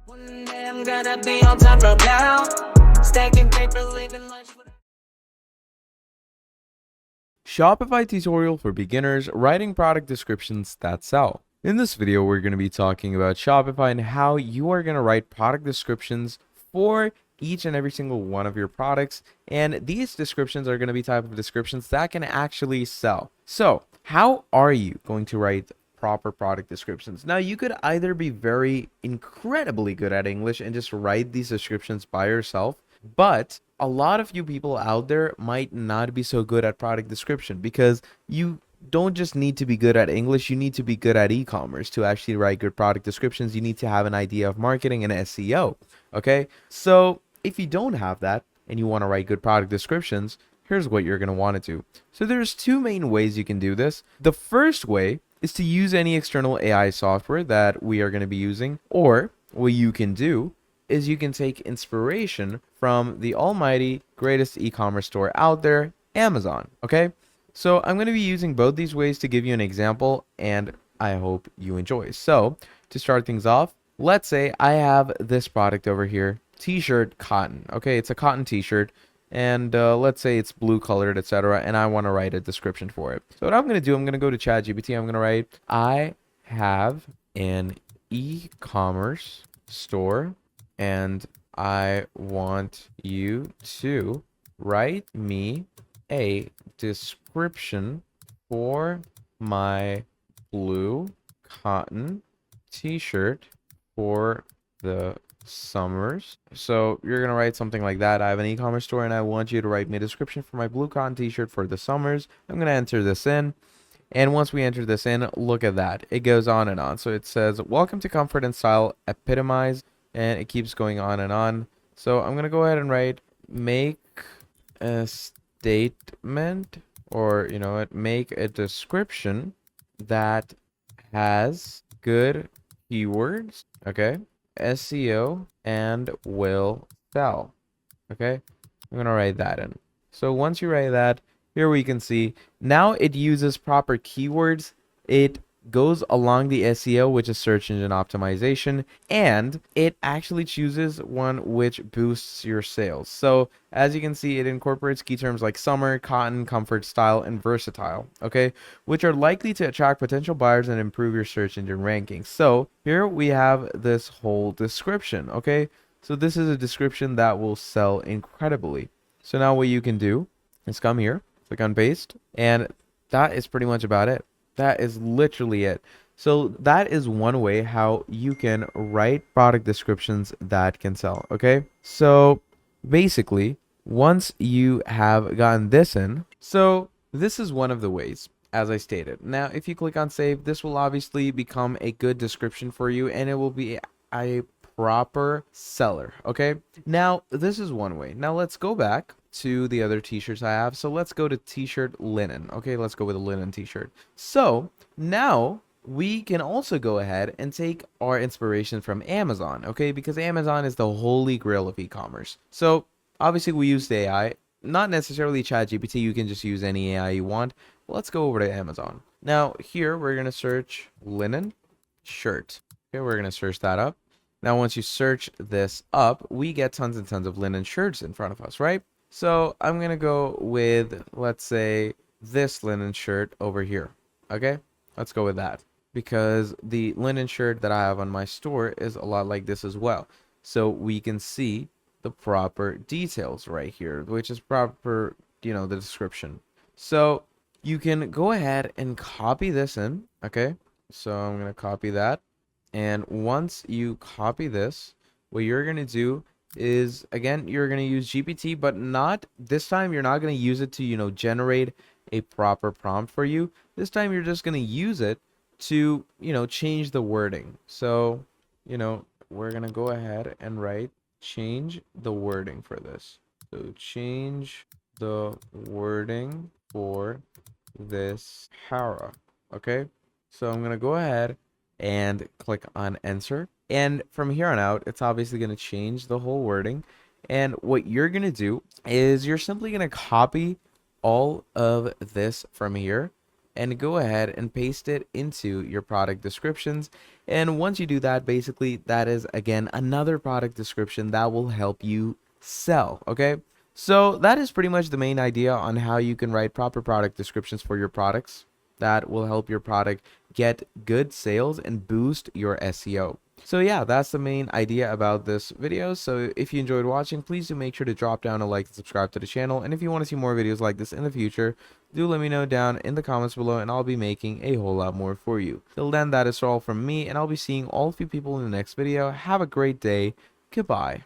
One day I'm gonna be on top of now, stacking paper, living lunch with Shopify tutorial for beginners, writing product descriptions that sell. In this video, we're going to be talking about Shopify and how you are going to write product descriptions for each and every single one of your products. And these descriptions are going to be type of descriptions that can actually sell. So how are you going to write proper product descriptions? Now, you could either be very incredibly good at English and just write these descriptions by yourself, but a lot of you people out there might not be so good at product description because you don't just need to be good at English, you need to be good at e-commerce to actually write good product descriptions. You need to have an idea of marketing and SEO. Okay? So if you don't have that and you want to write good product descriptions, here's what you're going to want to do. So there's two main ways you can do this. The first way is to use any external AI software that we are going to be using, or what you can do is you can take inspiration from the almighty greatest e-commerce store out there, Amazon. Okay, so I'm going to be using both these ways to give you an example, and I hope you enjoy. So to start things off, let's say I have this product over here, t-shirt cotton. Okay, it's a cotton t-shirt, and let's say it's blue colored, etc., and I want to write a description for it. So what I'm going to do, I'm going to go to ChatGPT. I'm going to write, I have an e-commerce store and I want you to write me a description for my blue cotton t-shirt for the summers. So you're going to write something like that. I have an e-commerce store and I want you to write me a description for my blue cotton t-shirt for the summers. I'm going to enter this in. And once we enter this in, look at that. It goes on and on. So it says, welcome to comfort and style epitomize. And it keeps going on and on. So I'm going to go ahead and write, make a statement, or, you know what, make a description that has good keywords, okay, SEO, and will sell. Okay, I'm going to write that in. So once you write that, here we can see now it uses proper keywords. It goes along the SEO, which is search engine optimization, and it actually chooses one which boosts your sales. So as you can see, it incorporates key terms like summer, cotton, comfort, style, and versatile, okay, which are likely to attract potential buyers and improve your search engine rankings. So here we have this whole description, okay? So this is a description that will sell incredibly. So now what you can do is come here, click on paste, and that is pretty much about it. That is literally it. So that is one way how you can write product descriptions that can sell, okay? So basically, once you have gotten this in, so this is one of the ways, as I stated. Now, if you click on save, this will obviously become a good description for you, and it will be a proper seller, okay? Now, this is one way. Now, let's go back to the other t-shirts I have. So let's go to t-shirt linen. Okay, let's go with a linen t-shirt. So now we can also go ahead and take our inspiration from Amazon, okay? Because Amazon is the holy grail of e-commerce. So obviously we use the AI, not necessarily ChatGPT. You can just use any AI you want. Let's go over to Amazon. Now here we're going to search linen shirt. Okay, we're going to search that up. Now, once you search this up, we get tons and tons of linen shirts in front of us, right? So I'm going to go with, let's say, this linen shirt over here. Okay, let's go with that. Because the linen shirt that I have on my store is a lot like this as well. So we can see the proper details right here, which is proper, you know, the description. So you can go ahead and copy this in. Okay, so I'm going to copy that. And once you copy this, what you're going to do is, again, you're going to use GPT, but not this time. You're not going to use it to, you know, generate a proper prompt for you. This time you're just going to use it to, you know, change the wording. So, you know, we're going to go ahead and write, change the wording for this. So change the wording for this para. Okay, so I'm going to go ahead and click on enter. And from here on out, it's obviously going to change the whole wording. And what you're going to do is you're simply going to copy all of this from here and go ahead and paste it into your product descriptions. And once you do that, basically that is again another product description that will help you sell. Okay, so that is pretty much the main idea on how you can write proper product descriptions for your products that will help your product get good sales and boost your SEO. So yeah, that's the main idea about this video. So if you enjoyed watching, please do make sure to drop down a like and subscribe to the channel. And if you want to see more videos like this in the future, do let me know down in the comments below, and I'll be making a whole lot more for you. Till then, that is all from me, and I'll be seeing all of you people in the next video. Have a great day. Goodbye.